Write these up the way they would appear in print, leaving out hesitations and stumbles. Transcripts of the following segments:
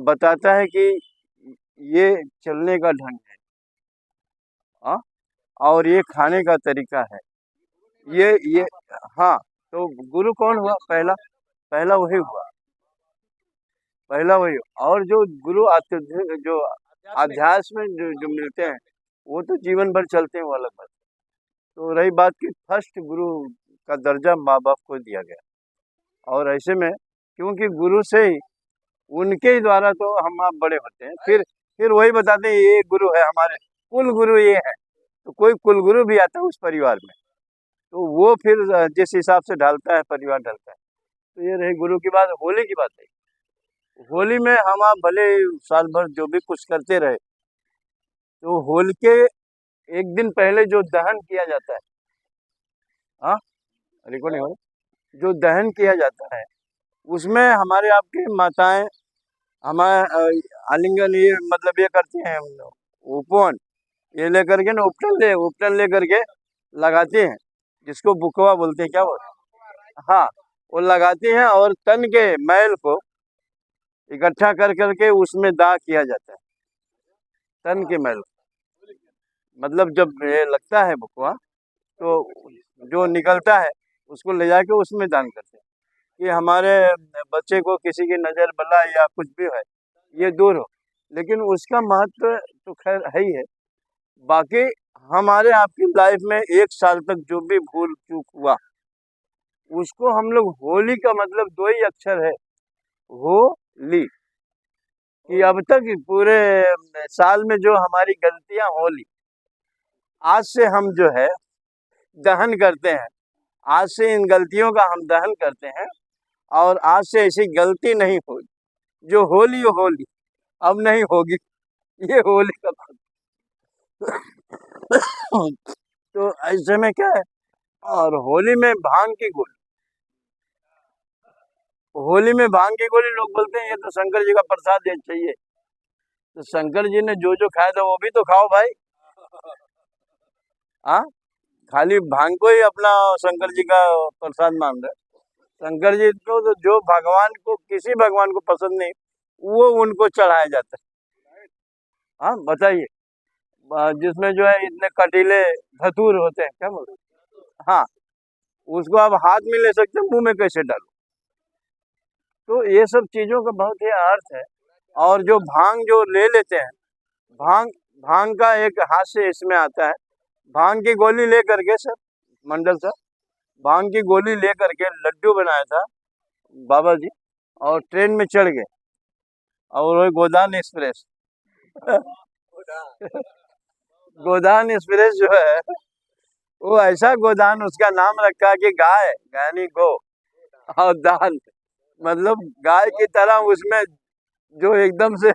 बताता है कि ये चलने का ढंग है। हाँ, और ये खाने का तरीका है। ये हाँ। तो गुरु कौन हुआ? पहला पहला वही हुआ। पहला वही। और जो गुरु जो अध्यात्म में जो मिलते हैं, वो तो जीवन भर चलते हैं, वो अलग बात। तो रही बात कि फर्स्ट गुरु का दर्जा माँ बाप को दिया गया। और ऐसे में क्योंकि गुरु से ही, उनके ही द्वारा तो हम आप बड़े होते हैं। फिर वही बताते हैं ये गुरु है हमारे, कुल गुरु ये है। तो कोई कुल गुरु भी आता है उस परिवार में, तो वो फिर जिस हिसाब से ढालता है, परिवार ढलता है। तो ये रही गुरु की बात। होली की बात है। होली में हम आप भले साल भर जो भी कुछ करते रहे, तो होली के एक दिन पहले जो दहन किया जाता है, हाँ, रिकॉर्डिंग हो रहा है? जो दहन किया जाता है, उसमें हमारे आपके माताएं हमारे आलिंगन, ये मतलब ये करती हैं, उपवन ये लेकर के ना, उपटन लेकर के लगाती हैं, जिसको बुकवा बोलते हैं, क्या बोलते हैं? हाँ, वो लगाती हैं और तन के मैल को इकट्ठा कर करके उसमें दाह किया जाता है। तन के मैल, मतलब जब ये लगता है बुकवा, तो जो निकलता है उसको ले जाके उसमें दान करते हैं कि हमारे बच्चे को किसी की नज़र बला या कुछ भी है, ये दूर हो। लेकिन उसका महत्व तो खैर है ही है। बाकी हमारे आपकी लाइफ में एक साल तक जो भी भूल चूक हुआ, उसको हम लोग, होली का मतलब दो ही अक्षर है, होली। कि अब तक पूरे साल में जो हमारी गलतियां होली, आज से हम जो है दहन करते हैं। आज से इन गलतियों का हम दहन करते हैं, और आज से ऐसी गलती नहीं होगी। जो होली होली अब नहीं होगी। ये होली का तो ऐसे में क्या है, और होली में भांग की गोली, होली में भांग की गोली लोग बोलते हैं ये तो शंकर जी का प्रसाद है, चाहिए। तो शंकर जी ने जो जो खाया था वो भी तो खाओ भाई। हाँ, खाली भांग को ही अपना शंकर जी का प्रसाद मान रहे। शंकर जी को तो जो भगवान को, किसी भगवान को पसंद नहीं, वो उनको चढ़ाया जाता है। हाँ, बताइए। जिसमें जो है इतने कटीले धतूर होते हैं, क्या बोलते हैं? हाँ, उसको आप हाथ में ले सकते हैं, मुंह में कैसे डालो? तो ये सब चीजों का बहुत ही अर्थ है। और जो भांग जो ले लेते हैं, भांग भांग का एक हास्य इसमें आता है। भांग की गोली ले करके सर, मंडल सर, भांग की गोली ले करके लड्डू बनाया था बाबा जी, और ट्रेन में चढ़ गए, और वो गोदान एक्सप्रेस गोदान एक्सप्रेस जो है, वो ऐसा गोदान, उसका नाम रखा कि गाय, यानी गो, और दान, मतलब गाय की तरह उसमें जो एकदम से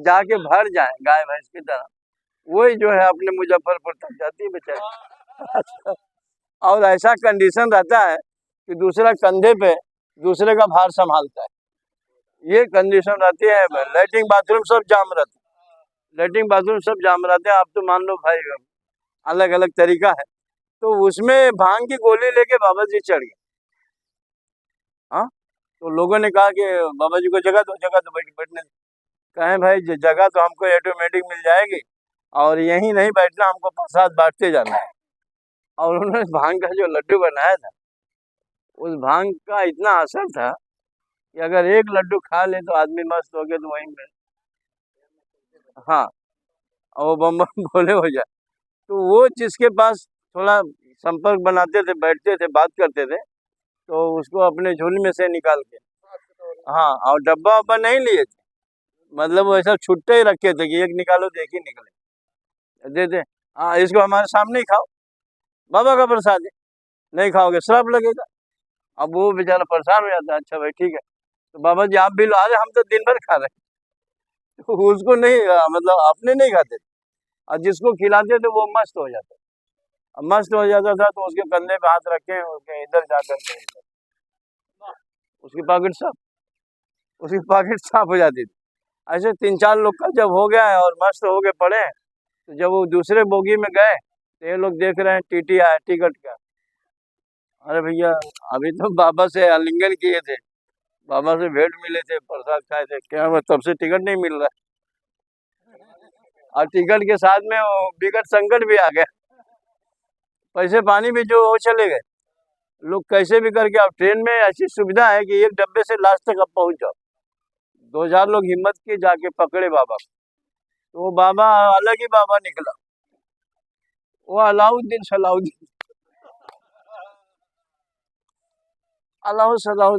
जाके भर जाए, गाय भैंस की तरह, वही जो है अपने मुजफ्फरपुर तक जाती है बेचारी। और ऐसा कंडीशन रहता है कि दूसरा कंधे पे दूसरे का भार संभालता है, ये कंडीशन रहती है। लैट्रिन बाथरूम सब जाम रहते हैं, लैट्रिन बाथरूम सब जाम रहते हैं। आप तो मान लो भाई, अलग अलग तरीका है। तो उसमें भांग की गोली लेके बाबा जी चढ़ गए। हाँ, तो लोगों ने कहा कि बाबा जी को जगह दो, जगह तो बैठने। कहें भाई जगह तो हमको ऑटोमेटिक मिल जाएगी, और यहीं नहीं बैठना, हमको प्रसाद बांटते जाना है। और उन्होंने भांग का जो लड्डू बनाया था, उस भांग का इतना असर था कि अगर एक लड्डू खा ले तो आदमी मस्त हो गया, तो वहीं में, हाँ, और वो बम बम भोले हो जाए। तो वो जिसके पास थोड़ा संपर्क बनाते थे, बैठते थे, बात करते थे, तो उसको अपने झोली में से निकाल के, हाँ, और डब्बा वब्बा नहीं लिए थे, मतलब वो ऐसा छुट्टे ही रखे थे कि एक निकालो तो एक ही निकले, दे दे। हाँ, इसको हमारे सामने ही खाओ, बाबा का प्रसाद है, नहीं खाओगे श्राप लगेगा। अब वो बेचारा परेशान हो जाता है, अच्छा भाई ठीक है, तो बाबा जी आप भी लो। अरे हम तो दिन भर खा रहे हैं। तो उसको नहीं, मतलब अपने नहीं खाते, और जिसको खिलाते थे वो मस्त हो जाता, मस्त हो जाता था, तो उसके कंधे पे हाथ रखे, उसके इधर जाकर के उसकी पॉकेट साफ, उसकी पॉकेट साफ हो जाती थी। ऐसे 3-4 लोग का जब हो गया है और मस्त हो गए पड़े हैं, तो जब वो दूसरे बोगी में गए, तो ये लोग देख रहे हैं टीटी आया टिकट का। अरे भैया, अभी तो बाबा से आलिंगन किए थे, बाबा से भेंट मिले थे, प्रसाद खाए थे, क्या मैं तब से टिकट नहीं मिल रहा है। और टिकट के साथ में वो विकट संकट भी आ गया, पैसे पानी भी जो वो चले गए। लोग कैसे भी करके, अब ट्रेन में ऐसी सुविधा है कि एक डब्बे से लास्ट तक अब पहुंच जाओ। 2000 लोग हिम्मत किए, जाके पकड़े बाबा को। तो वो बाबा अलग ही बाबा निकला, वो अलाउद्दीन सलाउद्दीन, अलाउ सलाउद्दीन।